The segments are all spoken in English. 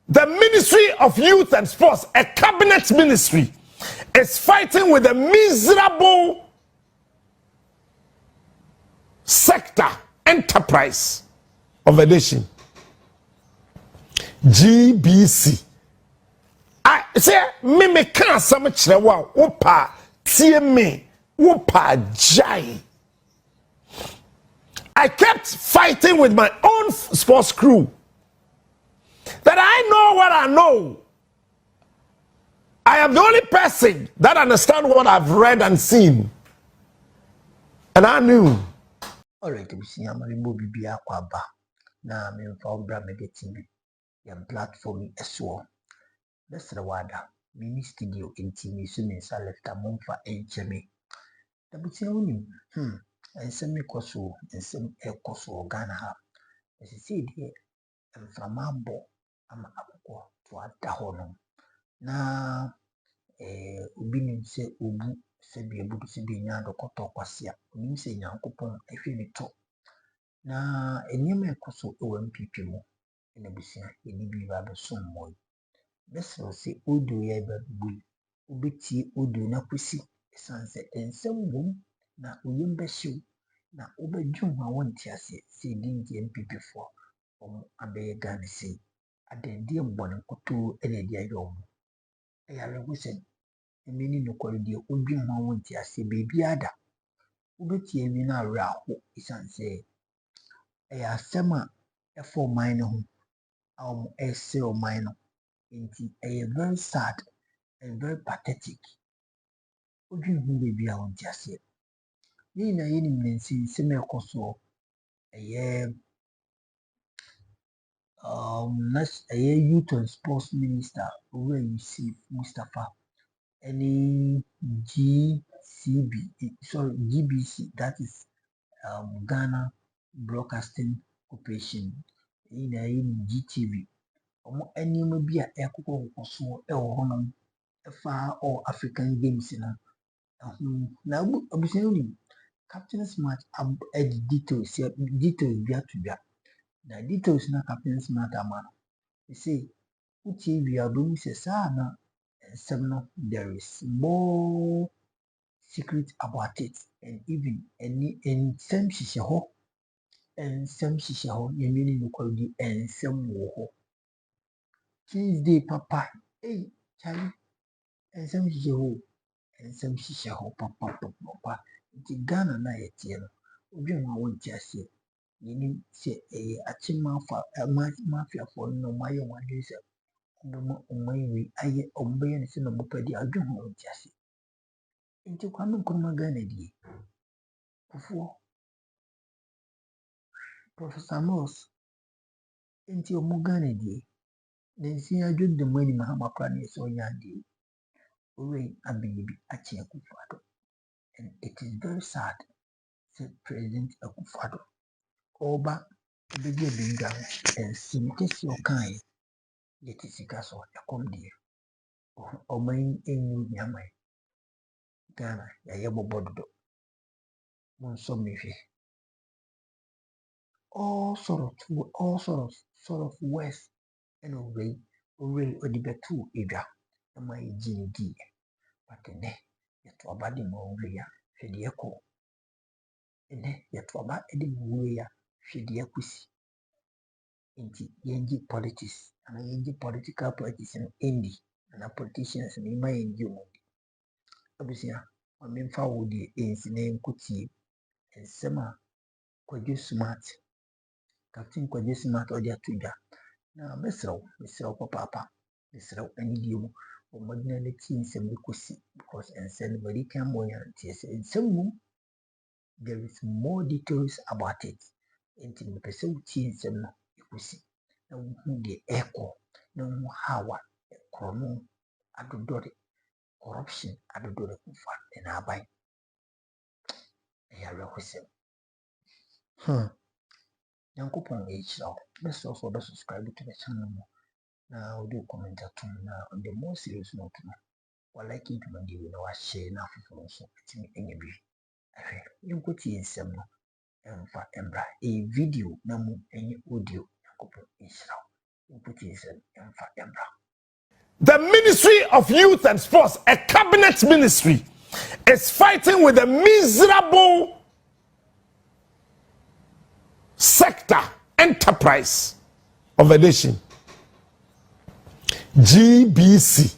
The Ministry of Youth and Sports, a cabinet ministry, is fighting with a miserable sector enterprise of a nation. GBC. I say me can't some chrewa opa TME opa jai. I kept fighting with my own sports crew that I know what I know. I am the only person that understands what I've read and seen. And I knew. Alright, we see I'm a movie aquaba. Now I'm found Bramagetin. Your platform as well. That's the water. Mini studio in TV swimming so left a month for HMA. The Butianim, and semi coso and some air coso Ghana. As I said here, and from Ambo, I'm Akuffo to Addo. Na ubini se ubu se bi ebu se bi nya dokoto kwasia onim se nyankopon ehwe ne to na enyema ekoso ewo NPP mu ene busia eni bi ba be som moy beso se odu ye ba bu ubeti odu na kwesi sanse ensem bom na oyem be hyew na obedwum ma wonti ase se dingi NPP fo abe Ghana se adendie mbon koto ene dia yom eyale gusen emeni no kwalidi odwin ho wonti ase bebi ada ubeti ewi na awe aho isanse eya asema efo mine ho ese o mine nti very sad and very pathetic odwin ho bebi a wonti ase ni na yeni mnensi sema ekoso youth and sports minister where you see Mustafa any GBC, that is Ghana Broadcasting Corporation, in GTV. Any maybe a Akuffo or all African games now Captain Smart details to the details na Captain Smart man. You see, we are doing Sesana and some there is more secret about it, and even some shishaho you mean you call the and some woho. Tuesday, Papa, hey, Charlie, and some shishaho, Papa, it's Ghana na yet, Obi ma won ti ase yini se achima fa mafia for no mayo wadwe se obo omayi aye ombe ne se no bopadi adwo ho won ti ase nti kwame nkruma Ghana die Akuffo Professor Moss nti omo Ghana die nensi adwo de mani mahama kwa ne so nya die owe abibi achi Akuffo Addo, and it is very sad that President Akuffo Addo Oba ebege binga simkesi okai yeti sikaso yakomdie omain enyu nyamai Ghana ya yebo bododo monso mefi all sort of west and away odibetu edwa amai jinidi patene yeto abade mo ya hwede eko ene yeto aba edi mo ya hwede ekusi inti yenji politics ana yenji political parties no endi na politicians ni ma yenji omundi abusia amemfa wodi ensine nkutie ensema Kwadwo Smart Captain Kwadwo Smart odi atuja na mesrew papa mesrew anidie mu omodina ne ti nsem kosi because ensen body can boy and ensem there is more details about it inti me pese uti nsem no kosi na hu de echo na hu hawa krono adodore corruption adodore kufa na abai ya rekwese Yankopon echira best also subscribe to the channel na do comment atom na on the more serious note na wa like it man dey na wa share na afoforo so atimi enye bi ahwe yinkoti ensem no emfa embra video na mu enye audio Yankopon echira The Ministry of Youth and Sports, a cabinet ministry, is fighting with the miserable sector enterprise of a nation. GBC.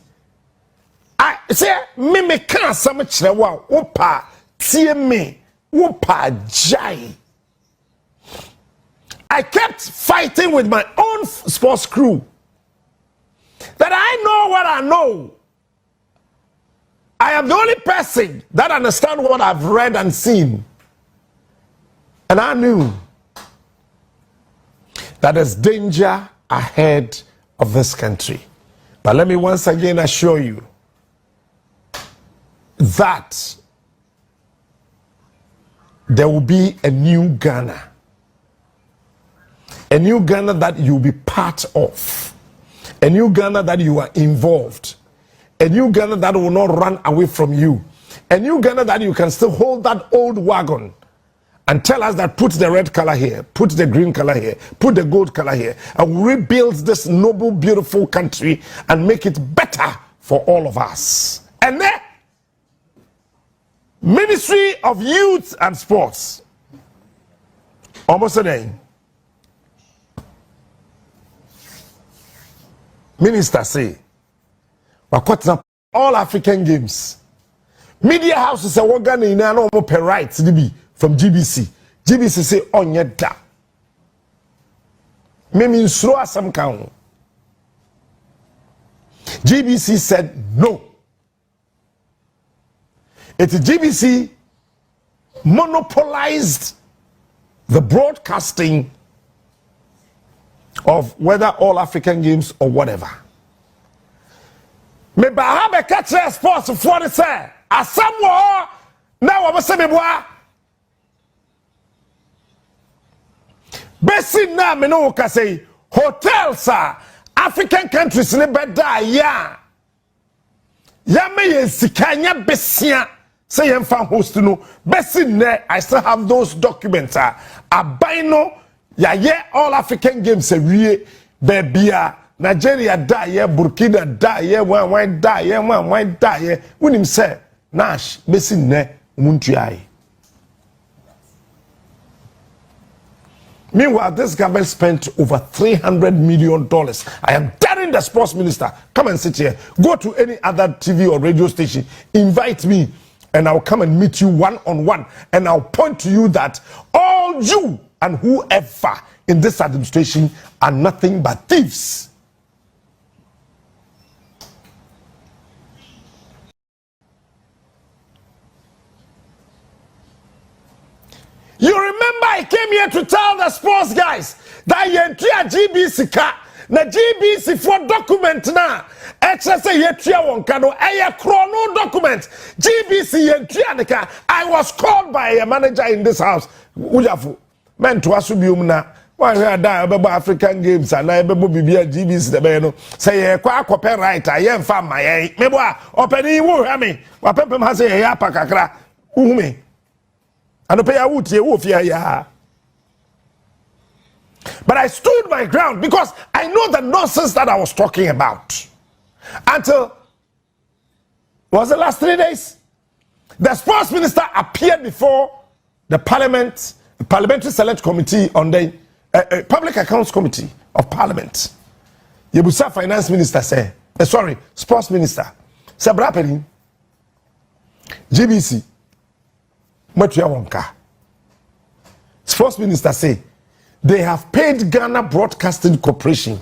I say me can't some chrewa opa TMA opa jai. I kept fighting with my own sports crew that I know what I know. I am the only person that understands what I've read and seen. And I knew that there's danger ahead of this country. But let me once again assure you that there will be a new Ghana. A new Ghana that you'll be part of. A new Ghana that you are involved. A new Ghana that will not run away from you. A new Ghana that you can still hold that old wagon and tell us that put the red color here, put the green color here, put the gold color here, and rebuild this noble, beautiful country and make it better for all of us. And then, Ministry of Youth and Sports. Almost a name. Minister say, all African games. Media houses are working in an open rights from GBC. GBC say on your da. Maybe slow some count. GBC said no. It's GBC monopolized the broadcasting of whether all African games or whatever. Me bahabe catch sports for the say asamwo na wo se me boa besi na me no ka say hotels African countries ne beda ya me yesikanya besia say yemfa host no besi ne I still have those documents abaino ya ye all African games awie bebia Nigeria die, Burkina die, one die, one die. When him say Nash, besin ne muntiai. Meanwhile, this government spent over $300 million. I am daring the sports minister. Come and sit here. Go to any other TV or radio station. Invite me, and I'll come and meet you one-on-one. And I'll point to you that all you and whoever in this administration are nothing but thieves. You remember I came here to tell the sports guys that you enter GBC car. Na GBC for document na. Extra say you one kano. A chrono document. GBC enter. I was called by a manager in this house. Ujafu. Men to asubium na. Why we are die about African games and I be bibia GBC the be no. Say kwa copyright. I am farm my. Meboa opening wo hear me. Wa pempem ha say ya pa kakra. Uhume. But I stood my ground because I know the nonsense that I was talking about. Until, was the last 3 days? The sports minister appeared before the Parliamentary Select Committee on the Public Accounts Committee of Parliament. Yebusa Finance Minister said, Sports Minister, Sabrapeni, GBC, Sports Minister say they have paid Ghana Broadcasting Corporation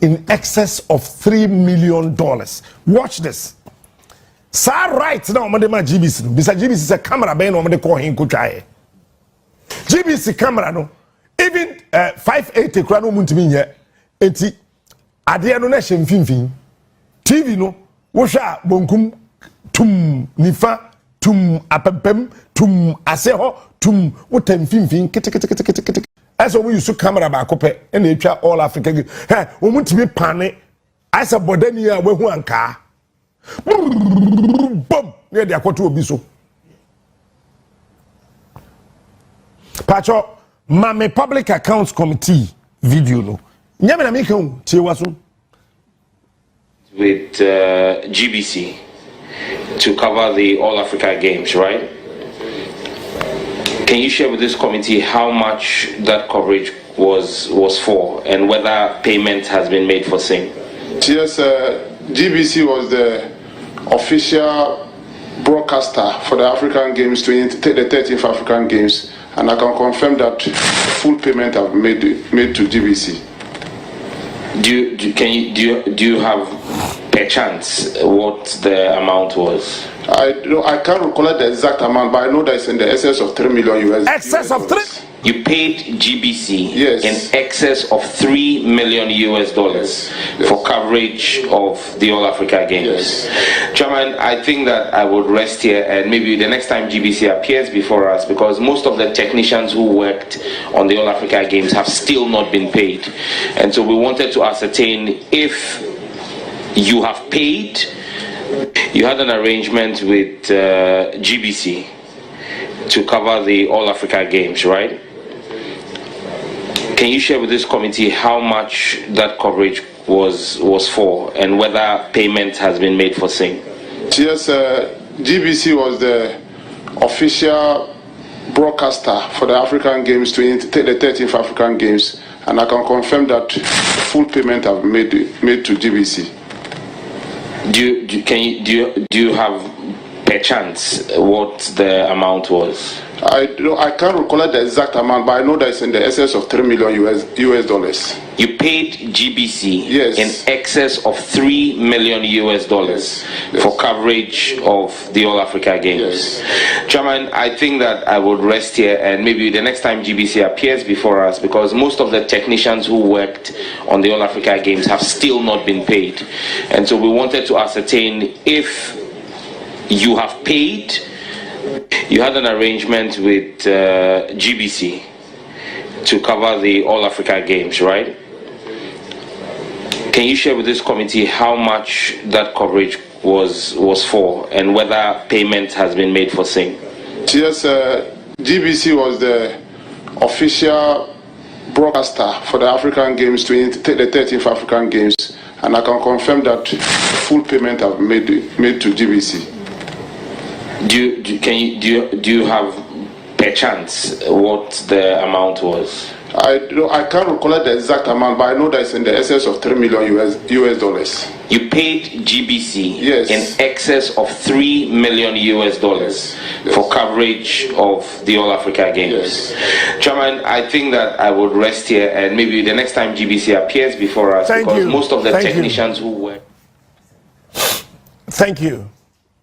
in excess of $3 million. Watch this. Sir, right now, GBC. Mr. GBC is a camera ben or call him Kuchae. GBC camera no. Even 580 krano muntiminya. Enti Addo na shemfimfim. TV no. Wosha bonkum tum nifa tum apempem tum aseho tum wotemfimfim kete as we use camera ba kope and e twa all Africa hey wo mutimi pane as a bodani a we hu anka bum ne de akoto obi so pacho Mame Public Accounts Committee video no Nyame na meka hu tie waso. With GBC to cover the All Africa Games, right? Can you share with this committee how much that coverage was for and whether payment has been made for same? Yes, GBC was the official broadcaster for the African Games, the 13th African Games, and I can confirm that full payment have made to GBC. Do you have per chance what the amount was? I can't recall the exact amount, but I know that it's in the excess of 3 million US. Excess of 3? You paid GBC yes. in excess of $3 million US yes. for coverage of the All Africa Games. Yes. Chairman, I think that I would rest here and maybe the next time GBC appears before us, because most of the technicians who worked on the All Africa Games have still not been paid. And so we wanted to ascertain if you have paid. You had an arrangement with GBC to cover the All Africa Games, right? Can you share with this committee how much that coverage was for and whether payment has been made for same? Yes, GBC was the official broadcaster for the African Games, the 13th African Games, and I can confirm that full payment have made to GBC. Do you have per chance what the amount was? I can't recall the exact amount, but I know that it's in the excess of 3 million US dollars. You paid GBC yes. in excess of $3 million US dollars yes. for coverage of the All Africa Games. Yes. Chairman, I think that I would rest here and maybe the next time GBC appears before us, because most of the technicians who worked on the All Africa Games have still not been paid. And so we wanted to ascertain if you have paid. You had an arrangement with GBC to cover the All Africa Games, right? Can you share with this committee how much that coverage was for and whether payment has been made for same? Yes, GBC was the official broadcaster for the African Games, the 13th African Games, and I can confirm that full payment have made to GBC. Do you have per chance what the amount was? I can't recall the exact amount, but I know that it's in the excess of 3 million US dollars. You paid GBC yes. in excess of $3 million US dollars yes. for coverage of the All Africa Games. Yes. Chairman, I think that I would rest here and maybe the next time GBC appears before us, because most of the technicians who were. Thank you.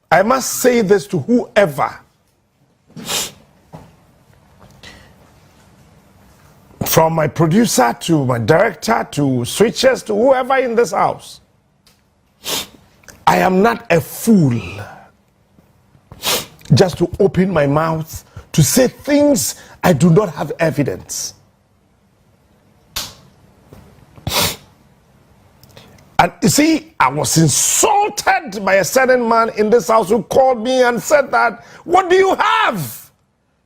I must say this to whoever, from my producer to my director to switchers to whoever in this house. I am not a fool just to open my mouth to say things I do not have evidence. And you see, I was insulted by a certain man in this house who called me and said that, what do you have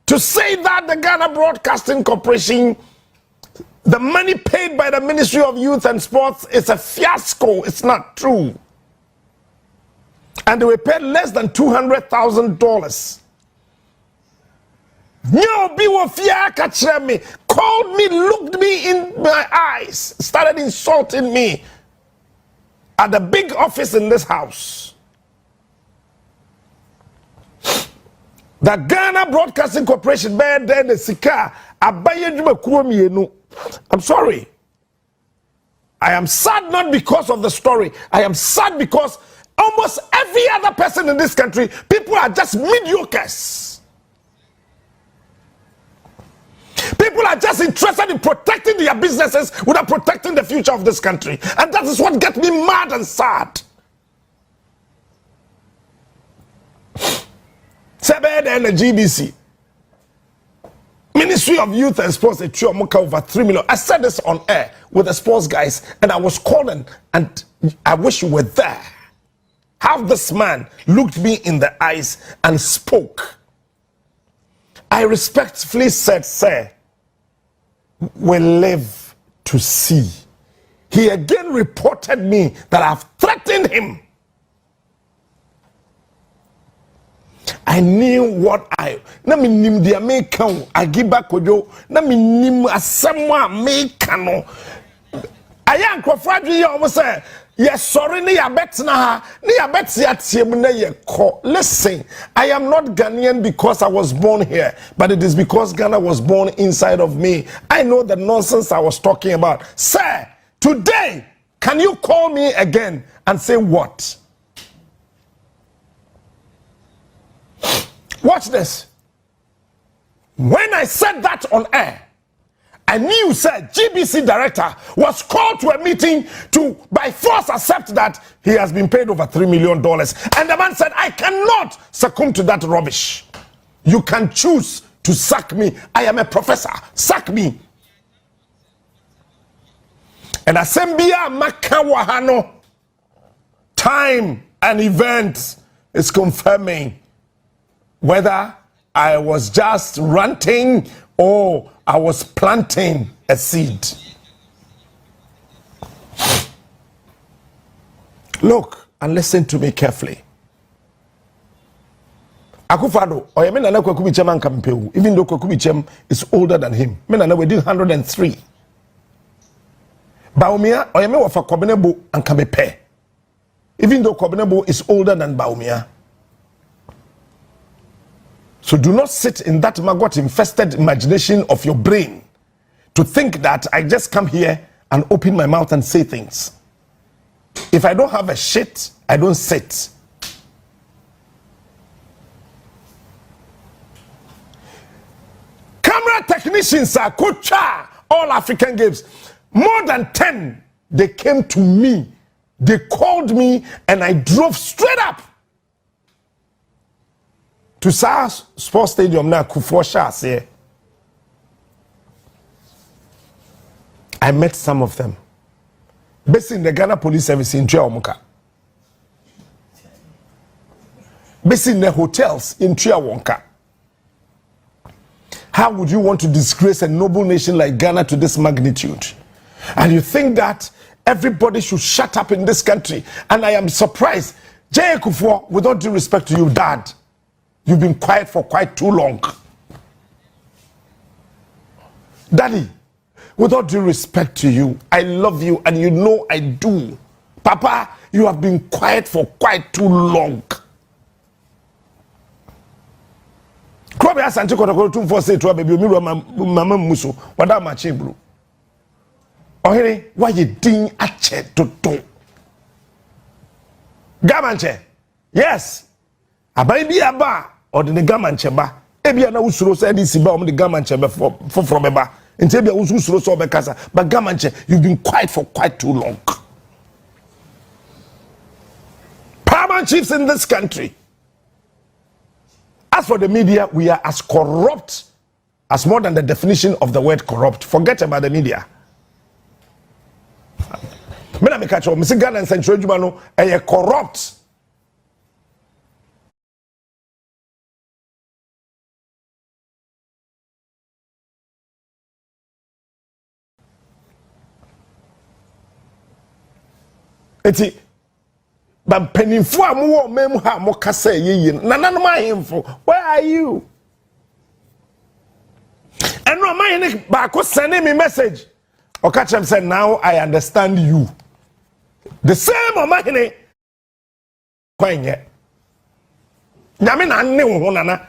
to say that the Ghana Broadcasting Corporation, the money paid by the Ministry of Youth and Sports is a fiasco? It's not true. And they were paid less than $200,000. No, be me, called me, looked me in my eyes, started insulting me at the big office in this house. The Ghana Broadcasting Corporation, the Sika, I'm sorry. I am sad not because of the story. I am sad because almost every other person in this country, people are just mediocres. People are just interested in protecting their businesses without protecting the future of this country. And that is what gets me mad and sad. Sebed and the GBC. Ministry of Youth and Sports, over 3 million. I said this on air with the sports guys, and I was calling, and I wish you were there. How this man looked me in the eyes and spoke. I respectfully said, sir, we live to see. he again reported me that I've threatened him. I knew what na me nim dia make kan agiba kojo na me nim asem a make no aya nkofo adwe ye o say yes sorry ne ya betna ha ne ya betia tiem na ye ko. Listen, I am not Ghanaian because I was born here, but it is because Ghana was born inside of me. I know the nonsense I was talking about. Sir, today can you call me again and say what? Watch this. When I said that on air, I knew, sir, GBC director was called to a meeting to by force accept that he has been paid over $3 million. And the man said, I cannot succumb to that rubbish. You can choose to sack me. I am a professor. Sack me. And Asembia Makawahano, time and event is confirming whether I was just ranting or I was planting a seed. Look and listen to me carefully. Akuffo or me nana Kwaku Bichem ankampeu, even though Kwaku Bichem is older than him. Me nana we did 103. Bawumia or me wafa Kobinebo ankamepe, even though Kobinebo is older than Bawumia. So do not sit in that maggot infested imagination of your brain to think that I just come here and open my mouth and say things. If I don't have a shit, I don't sit. Camera technicians are Kocha, all African Games. More than 10, they came to me. They called me and I drove straight up to SARS Sports Stadium na Akuffo Shase. I met some of them. Based in the Ghana Police Service in Triawomuka. Based in the hotels in Triawonka. How would you want to disgrace a noble nation like Ghana to this magnitude? And you think that everybody should shut up in this country? And I am surprised. J. Akuffo, with all due respect to you, Dad, you've been quiet for quite too long. Daddy, with all due respect to you, I love you and you know I do. Papa, you have been quiet for quite too long. Krobe asante kotokoro tumfo say to baby omiru mama muso wada ma chebru. Ohere why you din ache toto. Gamanche. Yes. Abai bi aba or the gamanche ba. Ebia na usuro say this ba om the gamanche be for beba. Nti ebia usuro so be kasa. But gamanche, you've been quiet for quite too long. Paramount chiefs in this country. As for the media, we are as corrupt as more than the definition of the word corrupt. Forget about the media. Mena me catch Mr. Ghana and Central Jumano are corrupt. Eti but penifo amuwo memu ha mo kasa yeye nananom ahemfo, where are you? And no man back send me message. Okachem said, now I understand you. The same omahene kwanye. Nyame na nne wo nana.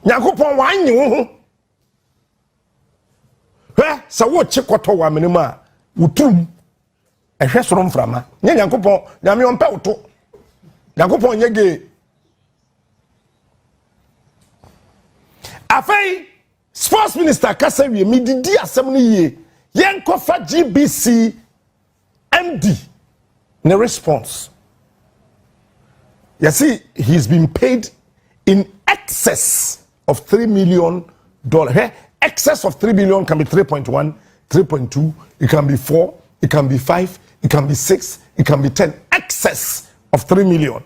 Nyankopon wanyi wo ho. Hwe sa wo chikoto wa menema wutum. Ehwe soro mframa. Nye Nyankopon nyame ompe woto. Nyankopon nyege. Afei Sports Minister kasa wie mi didi asem no yie. Yen kofa GBC MD no response. You see, he's been paid in excess of $3 million. Excess of 3 billion can be 3.1, 3.2, it can be 4, it can be 5, it can be 6, it can be 10. Excess of 3 million.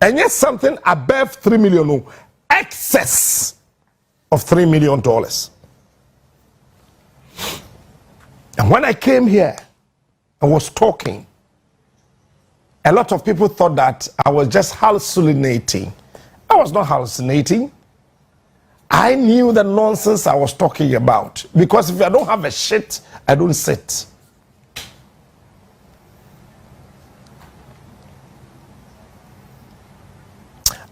And yet something above 3 million, no, excess of $3 million. And when I came here, I was talking. A lot of people thought that I was just hallucinating. I was not hallucinating. I knew the nonsense I was talking about. Because if I don't have a shit, I don't sit.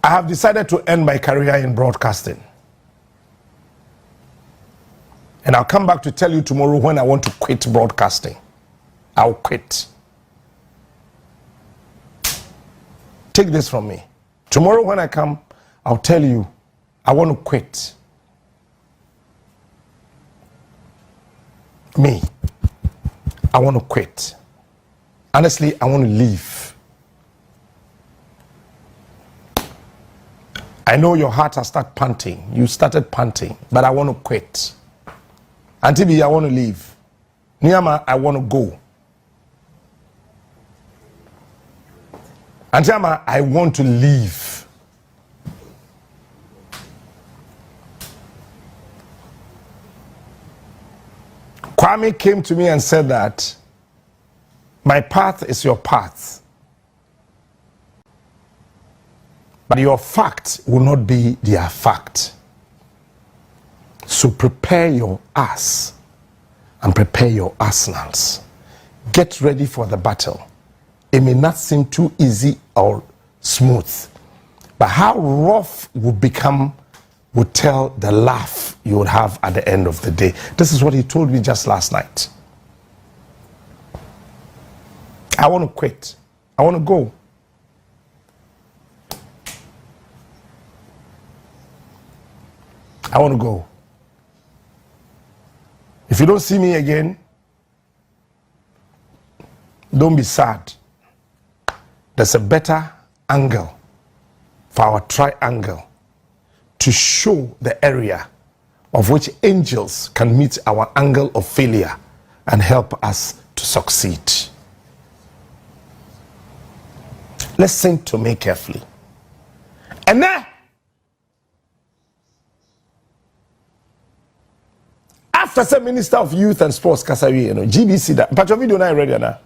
I have decided to end my career in broadcasting. And I'll come back to tell you tomorrow when I want to quit broadcasting. I'll quit. Take this from me. Tomorrow when I come, I'll tell you I want to quit. Me. I want to quit. Honestly, I want to leave. I know your heart has started panting. You started panting, but I want to quit. Antibi, I want to leave. Niyama, I want to go. Antiama, I want to leave. Kwame came to me and said that my path is your path, but your fact will not be their fact. So prepare your ass and prepare your arsenals. Get ready for the battle. It may not seem too easy or smooth, but how rough will become will tell the laugh you would have at the end of the day. This is what he told me just last night. I want to quit. I want to go. I want to go. If you don't see me again, don't be sad. There's a better angle for our triangle to show the area of which angels can meet our angle of failure and help us to succeed. Listen to me carefully. And then, after the Minister of Youth and Sports, Kasawi, GBC, that, but your video now ready now.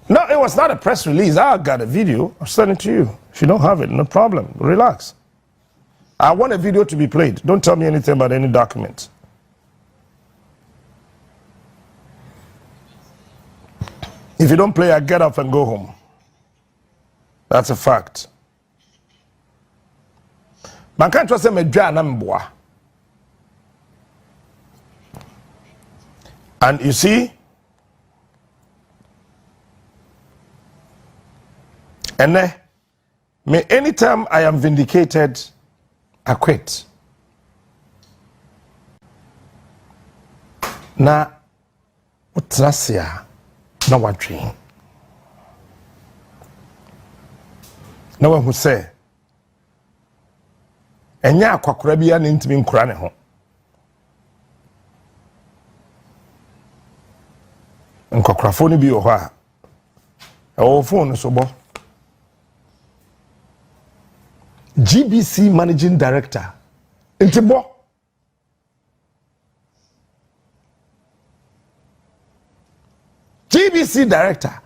No, it was not a press release. I got a video. I'll send it to you. If you don't have it, no problem. Relax. I want a video to be played. Don't tell me anything about any document. If you don't play, I get up and go home. That's a fact. Man can't trust me. And you see, and anytime I am vindicated, I quit. Now, what's that here? Now what dream? No one who say, and ya kwakurabia n'intimi nkura ne ho. Nkwakurafo ni bi o ho a. E phone so bo. GBC Managing Director, Intibo. GBC Director,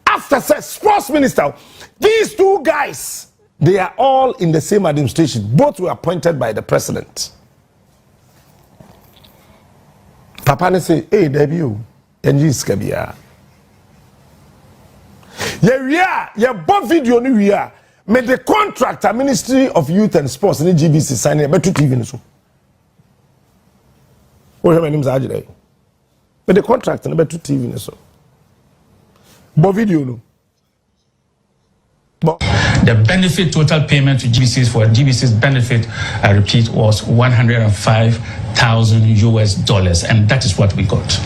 after Sports Minister, these two guys, they are all in the same administration. Both were appointed by the president. Papa ne say, hey, debut, NG's Kabia. Yeah, both video ni we are. May the contractor, Ministry of Youth and Sports, and GBC sign it, but to TV so. What have my name's Ajay? But the contractor, but to TV so. But video no. But the benefit total payment to GBCs for GBC's benefit, I repeat, was $105,000, and that is what we got.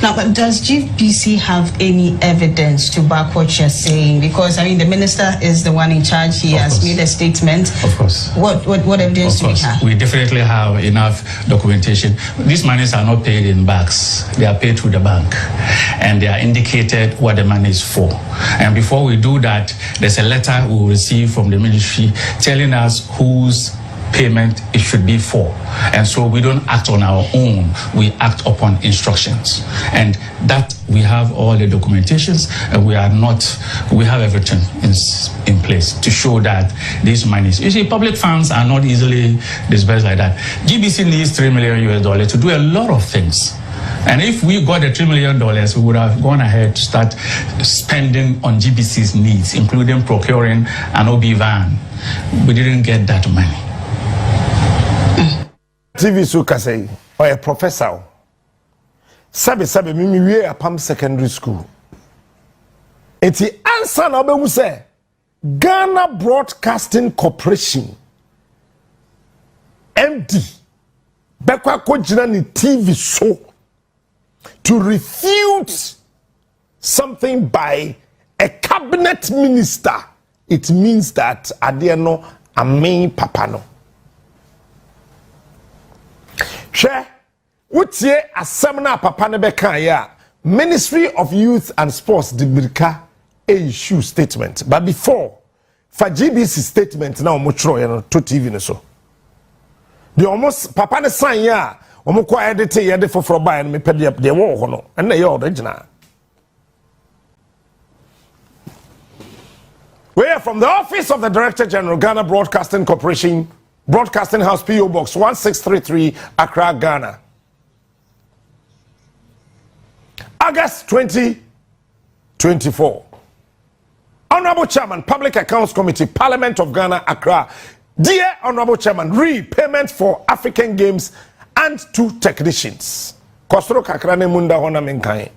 Now, but does GBC have any evidence to back what you're saying? Because I mean, the minister is the one in charge. He has made a statement. Of course. What evidence do we have? We definitely have enough documentation. These monies are not paid in bags; they are paid through the bank, and they are indicated what the money is for. And before we do that, there's a letter we will receive from the ministry telling us whose payment it should be for. And so we don't act on our own, we act upon instructions. And that we have all the documentations, and we have everything in place to show that these monies, you see, public funds are not easily disbursed like that. GBC needs $3 million to do a lot of things. And if we got the $3 million, we would have gone ahead to start spending on GBC's needs, including procuring an OB van. We didn't get that money. TV Suka say, or a professor. Sabe, mimi we a Pam Secondary School. Eti answer na be say Ghana Broadcasting Corporation MD bekwa ko jina ni TV show to refute something by a cabinet minister. It means that Addo a main papa no. She wotie asem na papa ne beka ya Ministry of Youth and Sports Dibirika issue statement. But before for GBC statement na omochro ye no to TV ne so. The almost papa ne sign ya omoko edit ye de for buy me pede de wo ho no and na ye original. We are from the Office of the Director General, Ghana Broadcasting Corporation, Broadcasting House, PO Box 1633, Accra, Ghana. August 2024. Honorable Chairman, Public Accounts Committee, Parliament of Ghana, Accra. Dear Honorable Chairman, repayment for African Games and 2 technicians. Kosoro kakrane munda hona menkai.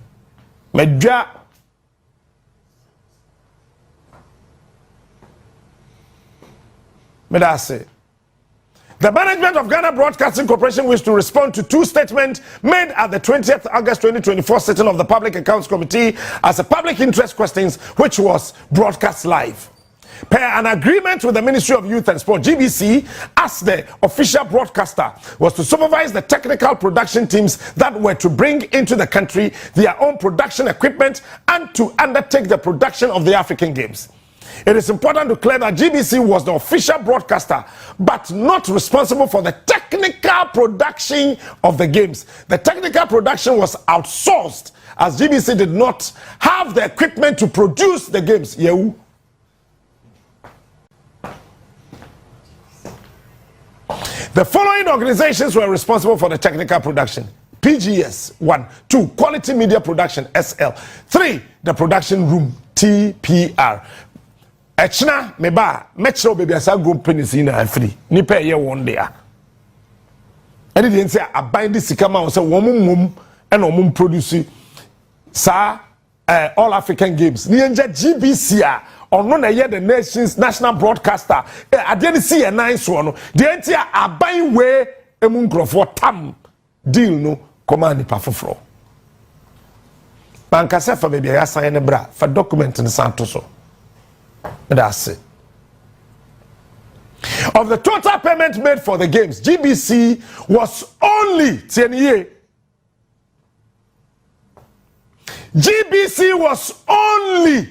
Medja Medase. The management of Ghana Broadcasting Corporation wishes to respond to 2 statements made at the 20th August 2024 sitting of the Public Accounts Committee as a public interest questions which was broadcast live. Per an agreement with the Ministry of Youth and Sport, GBC, as the official broadcaster, was to supervise the technical production teams that were to bring into the country their own production equipment and to undertake the production of the African Games. It is important to clear that GBC was the official broadcaster, but not responsible for the technical production of the games. The technical production was outsourced as GBC did not have the equipment to produce the games. The following organizations were responsible for the technical production: PGS 1, 2, Quality Media Production SL, 3, the production room TPR. Echna meba metro baby asa group penis in a free nipa ye one day. And it say a bind sika ma say womum and omum produce sa all African Games. Ni enja GBC ono na ye the nation's national broadcaster. Ade see a nice one. The entire a bind way emu nkrofo tam deal no command nipa foforo. Banka se fa baby ya sign bra for document in Santoso. That's it. Of the total payment made for the games, GBC was only 10 years. GBC was only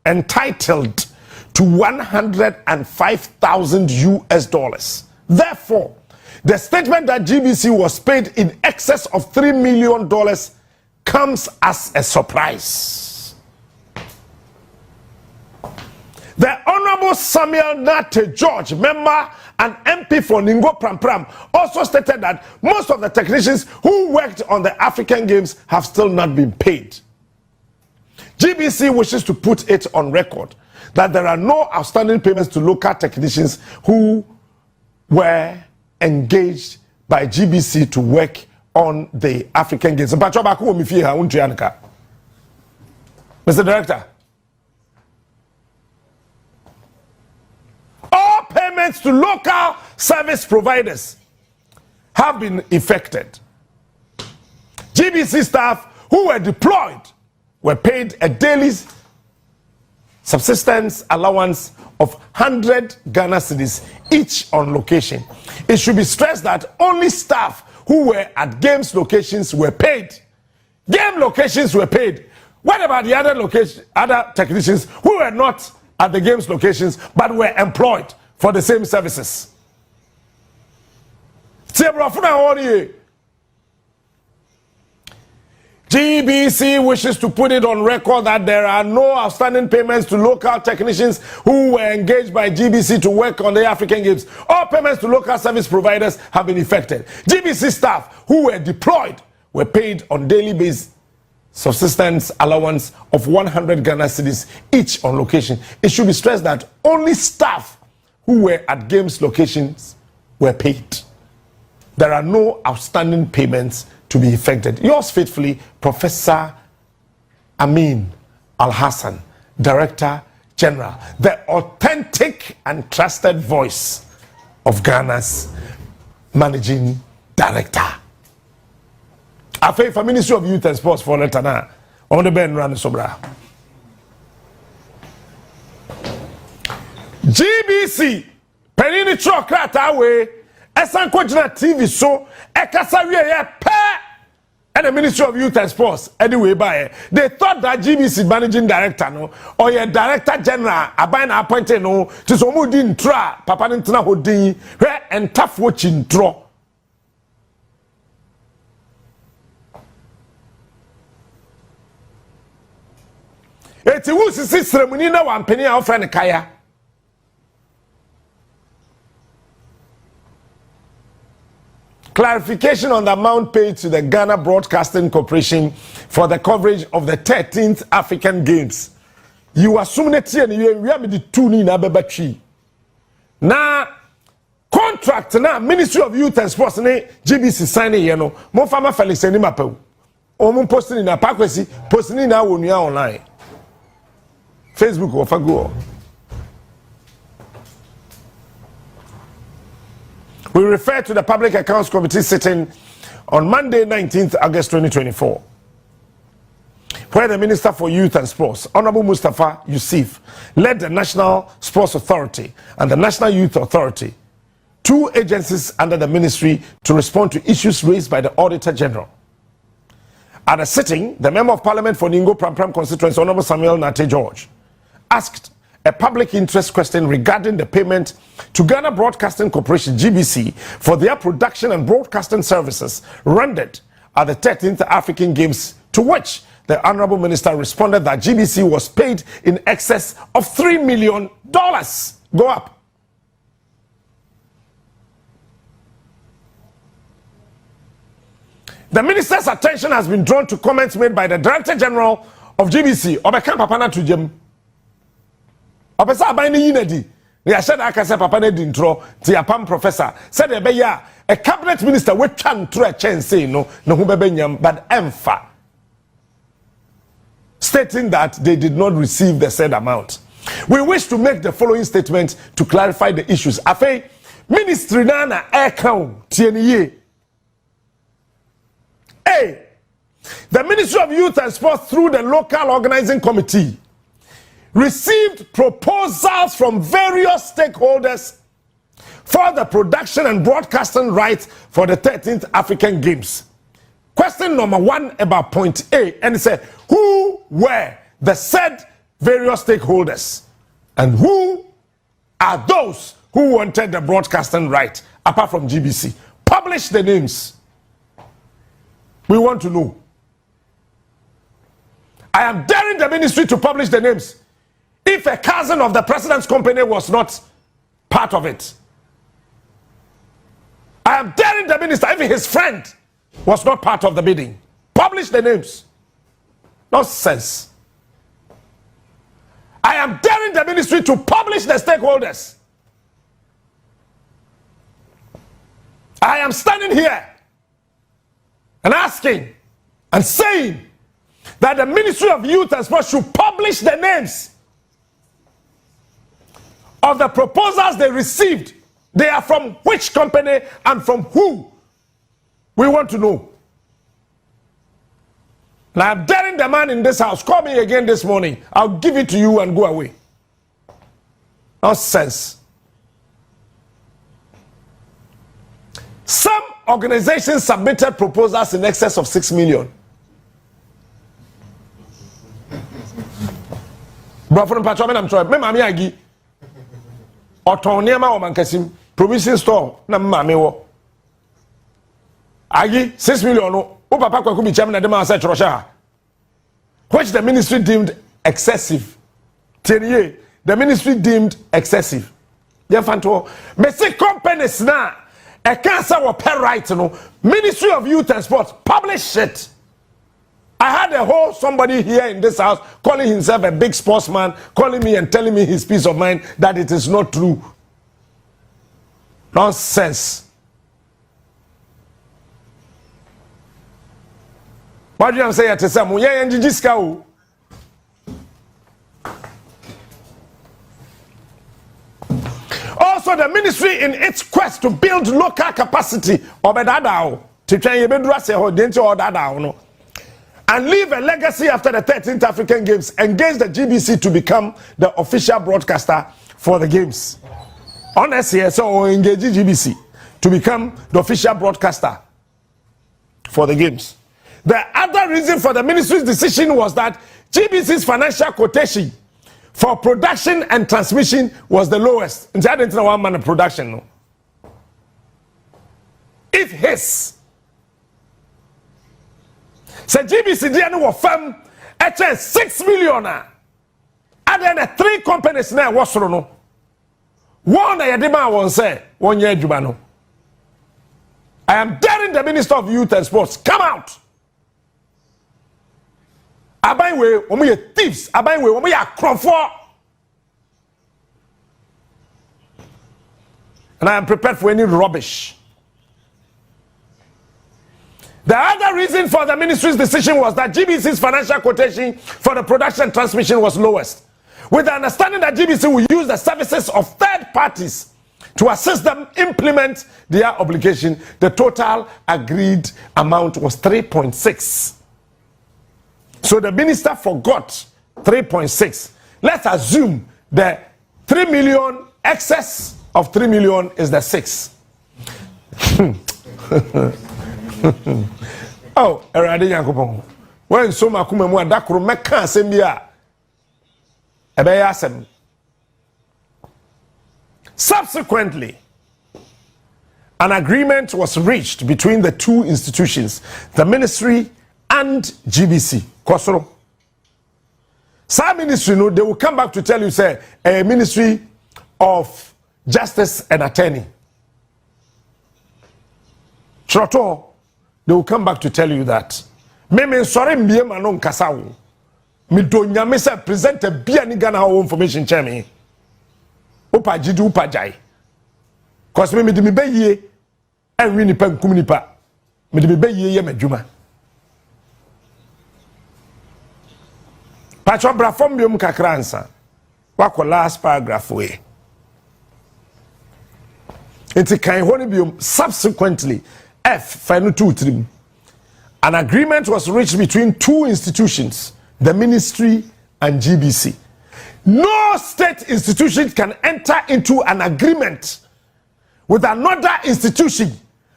entitled to $105,000. Therefore, the statement that GBC was paid in excess of $3 million comes as a surprise. The Honorable Samuel Nate George, member and MP for Ningo Pram, also stated that most of the technicians who worked on the African Games have still not been paid. GBC wishes to put it on record that there are no outstanding payments to local technicians who were engaged by GBC to work on the African Games. Mr. Director, all payments to local service providers have been effected. GBC staff who were deployed were paid a daily subsistence allowance of 100 Ghana cedis each on location. It should be stressed that only staff who were at games locations were paid. Game locations were paid. What about the other technicians who were not at the games locations but were employed for the same services? GBC wishes to put it on record that there are no outstanding payments to local technicians who were engaged by GBC to work on the African Games. All payments to local service providers have been effected. GBC staff who were deployed were paid on daily basis subsistence allowance of 100 Ghana cedis each on location. It should be stressed that only staff who were at Games locations were paid. There are no outstanding payments to be effected. Yours faithfully, Professor Amin Al-Hassan, Director General, the authentic and trusted voice of Ghana's Managing Director. Afei for Ministry of Youth and Sports for Letana on the Ben Run Sobra. GBC Penini Chokrata way Esan Kojina TV so Ekasaria pe and the Ministry of Youth and Sports anyway by they thought that GBC Managing Director no or your Director General abina appointed no to so mu din tra papa ntina hodin where and tough watching draw. Eti wu sisi ceremony na wampeni a ofre kaya. Clarification on the amount paid to the Ghana Broadcasting Corporation for the coverage of the 13th African Games. You assume that we have the two ni na bebatri. Na contract na Ministry of Youth and Sports ne GBC signing here no. Mo fama Felix ni mapew. O mo posting na pakwesi posting na wonua online. Facebook or Fago. We refer to the Public Accounts Committee sitting on Monday, 19th August 2024, where the Minister for Youth and Sports, Honorable Mustafa Yusuf, led the National Sports Authority and the National Youth Authority, two agencies under the ministry, to respond to issues raised by the Auditor General. At a sitting, the Member of Parliament for Ningo Pram constituency, Honorable Samuel Nate George, asked a public interest question regarding the payment to Ghana Broadcasting Corporation GBC for their production and broadcasting services rendered at the 13th African Games, to which the Honorable Minister responded that GBC was paid in excess of $3 million. Go up. The Minister's attention has been drawn to comments made by the Director General of GBC, Obeka Papana Tujem. Opesa abani yinedi. They said I can say Papa ne dintro ti apam professor said a cabinet minister we can through a chain say no hu bebenyam but emfa, stating that they did not receive the said amount. We wish to make the following statement to clarify the issues. Afei ministry na account tieniye. A, the Ministry of Youth and Sports through the local organizing committee received proposals from various stakeholders for the production and broadcasting rights for the 13th African Games. Question number 1 about point A, and it said, who were the said various stakeholders and who are those who wanted the broadcasting right apart from GBC? Publish the names. We want to know. I am daring the ministry to publish the names. If a cousin of the president's company was not part of it, I am daring the minister, if his friend was not part of the bidding, publish the names. Nonsense. I am daring the ministry to publish the stakeholders. I am standing here and asking and saying that the Ministry of Youth and Sports should publish the names of the proposals they received. They are from which company and from who? We want to know. Now I'm daring the man in this house. Call me again this morning. I'll give it to you and go away. Nonsense. Some organizations submitted proposals in excess of 6 million. But from Patrolman, I'm trying. Mami agi. Autonomy o mankasim. Provision store na mami wo. agi 6 million no o papa kwaku bi chairman de ma say chorosha which the ministry deemed excessive. The ministry deemed excessive. Therefore, me say companies now a cancer or pay right no Ministry of Youth and Sports publish it. I had a whole somebody here in this house calling himself a big sportsman, calling me and telling me his peace of mind that it is not true. Nonsense. What do you say at Samu? Yeah, and Jijiska. Also, the ministry in its quest to build local capacity of Addo to try and and leave a legacy after the 13th African Games, engage the GBC to become the official broadcaster for the games. Honestly, so engage GBC to become the official broadcaster for the games. The other reason for the ministry's decision was that GBC's financial quotation for production and transmission was the lowest. In that one man production, no. If his so GBC didn't was firm at 6 million. And then the 3 companies now was no. One I demand one say 1 year jubano. I am daring the Minister of Youth and Sports. Come out. Abai we omo thieves. Abai we omo Akuffo. And I am prepared for any rubbish. The other reason for the ministry's decision was that GBC's financial quotation for the production transmission was lowest, with the understanding that GBC will use the services of third parties to assist them implement their obligation. The total agreed amount was 3.6. So the minister forgot 3.6. Let's assume the 3 million excess of 3 million is the 6. Oh, erade yankopon. When so makuma mu adakro meka asem bia ebeya asem. Subsequently, an agreement was reached between the two institutions, the ministry and GBC. Kosoro. Some ministry, no, they will come back to tell you, say, a ministry of justice and attorney. Troto, they will come back to tell you that. Me sorry me manon kasawo. Me do nyame say present a bia ni Ghana Home Information Chairman. Opa jidi opa jai. Cause me di me be yie en wi nipa nkum nipa. Me di me be yie ye madwuma. Patro bra from biom kakra ansa. Wako last paragraph we. Enti kan ho ni biom subsequently F final 2-3. An agreement was reached between two institutions, the ministry and GBC. No state institution can enter into an agreement with another institution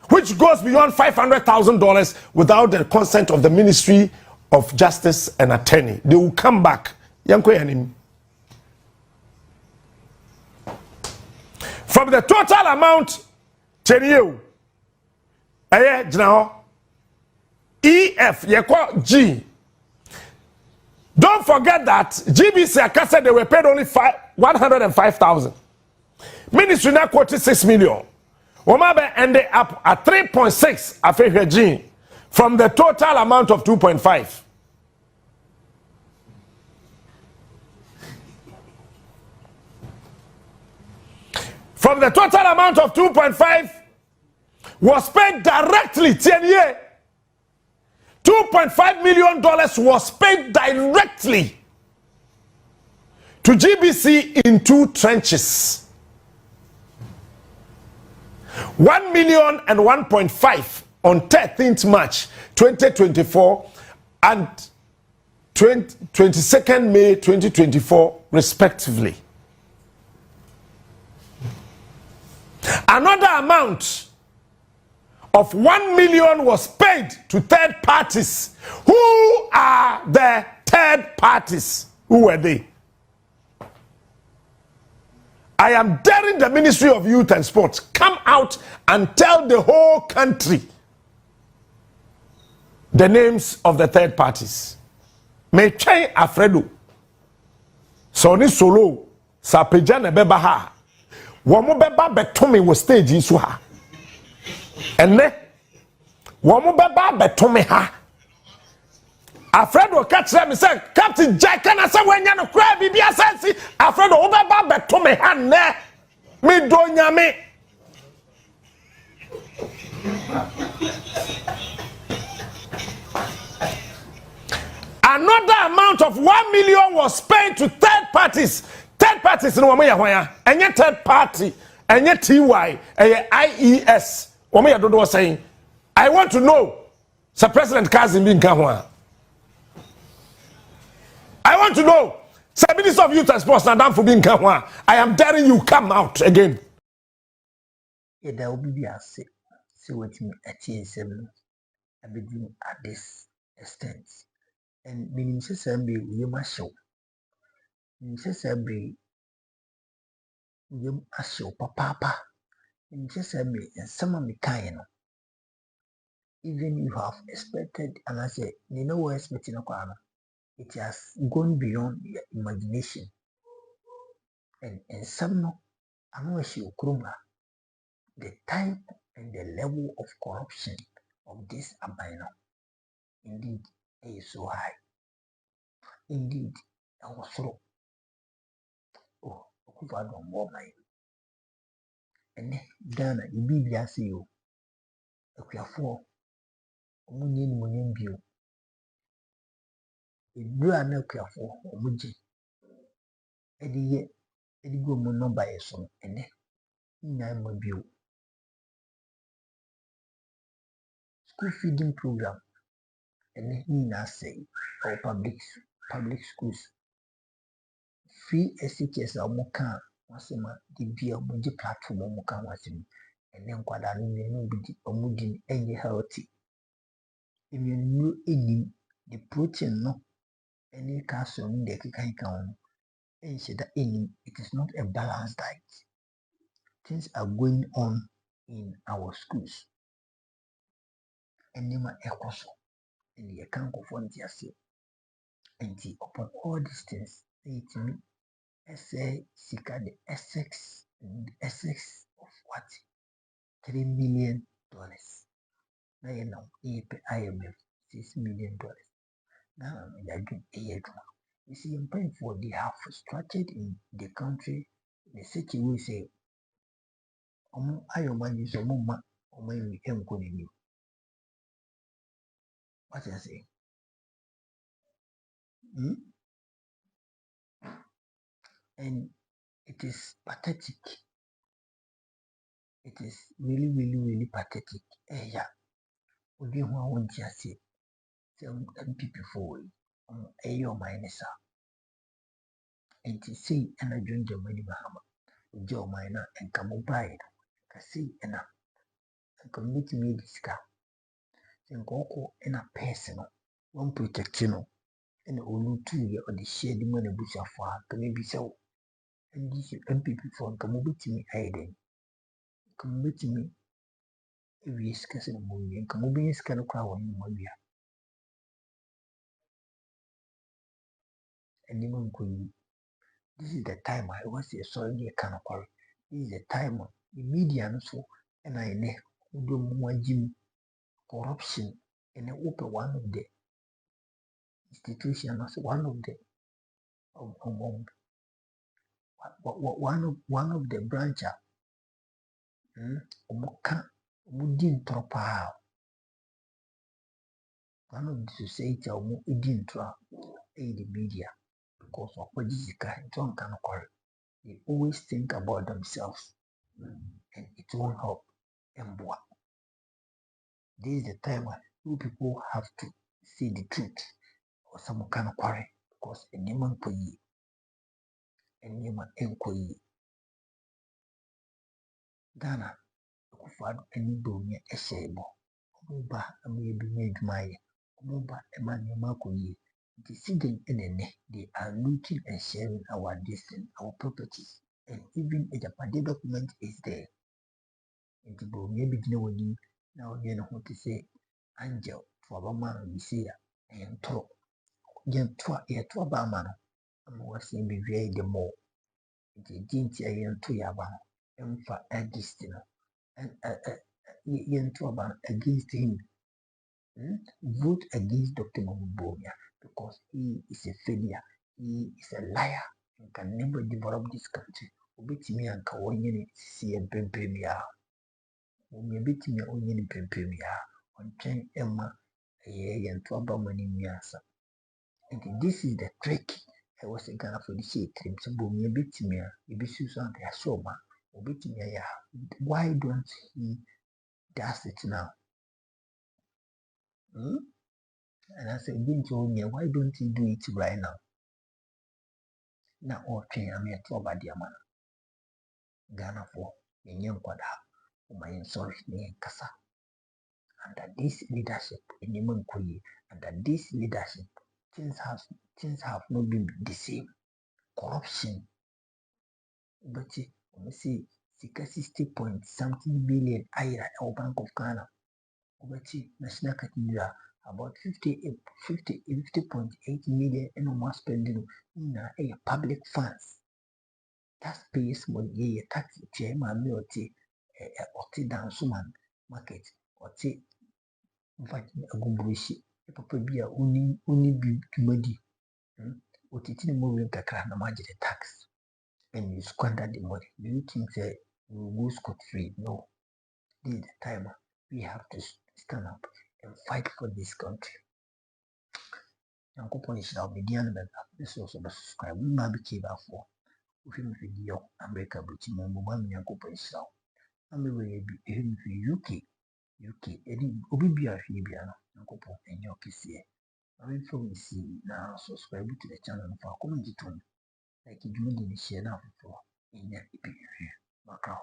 which goes beyond $500,000 without the consent of the Ministry of Justice and Attorney. They will come back. From the total amount, EF, G. Don't forget that GBC Akasa, they were paid only 105,000. Ministry now quoted 6 million. Omabe ended up at 3.6 after G from the total amount of 2.5. From the total amount of 2.5 was paid directly 10 years. $2.5 million was paid directly to GBC in 2 tranches. 1 million and 1.5 on 13th March 2024 and 22nd May 2024 respectively. Another amount of 1 million was paid to third parties. Who are the third parties? Who were they? I am daring the Ministry of Youth and Sports, come out and tell the whole country the names of the third parties. Me train Alfredo. So ni solo sa peja na beba ha. Wo mo beba betome wo stage so ha. Enne wo mo beba betome ha. Alfredo catch them say Captain Jack can say when you no cry bibia sense Alfredo wo beba betome ha ne. Me do nyame. Another amount of 1 million was paid to third parties. Third parties no wamo ya hwan enye third party, enye TY, IES. Wamo ya dodo saying, I want to know, Sir President Kazim bin Kahwa. I want to know, Sir Minister of Youth and Sports Nadam for bin Kahwa. I am daring you, come out again. Yeah, there will be a say what me at TSM at this extent. And meaning Sessambi, we must show. Sessambi, we must show papa. In Sessambi, and some of the kind. Even you have expected, and I say, you know what expecting a corner. It has gone beyond your imagination. And some no, I know she Kruma, the type and the level of corruption of this albino. Indeed, it is so high. Indeed, I was so. Oh, Akuffo don't more my. And Ghana, you be the CEO. Akuffo, Omunye Munembio. If you are not Akuffo, Omuji. Edi go mo number yeso ene. Ina mo bio. School feeding program. Ene ina say or public schools. Free SHS amuka wasema di bia omuji platform amuka wasema. Ene nkwada no bi omudi enye healthy. Imenu eni the protein no ene calcium de keka on. It is not a balanced diet. Things are going on in our schools. And nema ekoso. And you can't go for it. And upon all these things, it me essay sika the Essex of what? $3 million. Now you know, IMF $6 million. Now they're doing a year. You see, I'm paying for they have structured in the country in such a way say, I am money so mama, what I say? And it is pathetic. It is really, really, really pathetic. Yeah. We want to say, NPP forward. Your minus. And to see, and I joined your money, Bahama. Joe Minor and come by. I see, and community me discount. And go in a personal. One protect you know. And only 2 years or the shade money bush of far to maybe so. And this NPP phone come over to me, hiding. Come with me. If you discuss a movie and come over is kind of crowd in Moya. And even going, this is the time I was a sorry kind of quarrel. This is the time the media and so, and I know corruption and open one of the institutions, one of the one of the branch. One of the society didn't the media because of what this guy John can call. They always think about themselves and it won't help them. This is the time when you people have to say the truth or some kind of quarry because a name and Ghana, Akuffo and Bawumia a shame. Oba may be made my Oba Emmanuel. The city and they are looting and sharing our destiny, our properties, and even a Japan document is there. And the Bawumia begin winning now, you know what to say, Angel for a man, we see and talk. Yet, to a barman, and was in be very the more. It didn't to Yaban, and for a distance, and to a ban against him. Vote against Dr. Bawumia because he is a failure. He is a liar and can never develop this country. Obeti me and Kawanya see a bempemia. Beti me only bempemia on chain Emma a year and 12 money miasa. And this is the trick. I was a gun for the shade trim. So Bawumia beti me a bisus on the Ashoma. Obeti me. Why don't he does it now? And I said, why don't you do it right now? Now, all train, I'm here to about the man. Ghana for the young quada, my sorry, me Kasa. Under this leadership, in Yaman under this leadership, things have not been the same. Corruption. But we see 60 point something billion aira our Bank of Ghana. National Cathedral about 50.8 million and more spending in a public funds. Taxpayers money tax chairman or down suman market or take a gumbushi a papa beer only be muddy. What it in moving kakra na margin tax and you squander the money. Do you think that you will go scot free? No. This is the time we have to stand up and fight for this country. Uncle Pony shall be the end this also subscribe. We might be cable for him video America, but you know, one Uncle Pony shall. I'm away him for UK, any Obibia Fibiano, Uncle Pony and your kiss here. I will from see now subscribe to the channel for comment to like you do share now for in your Macau.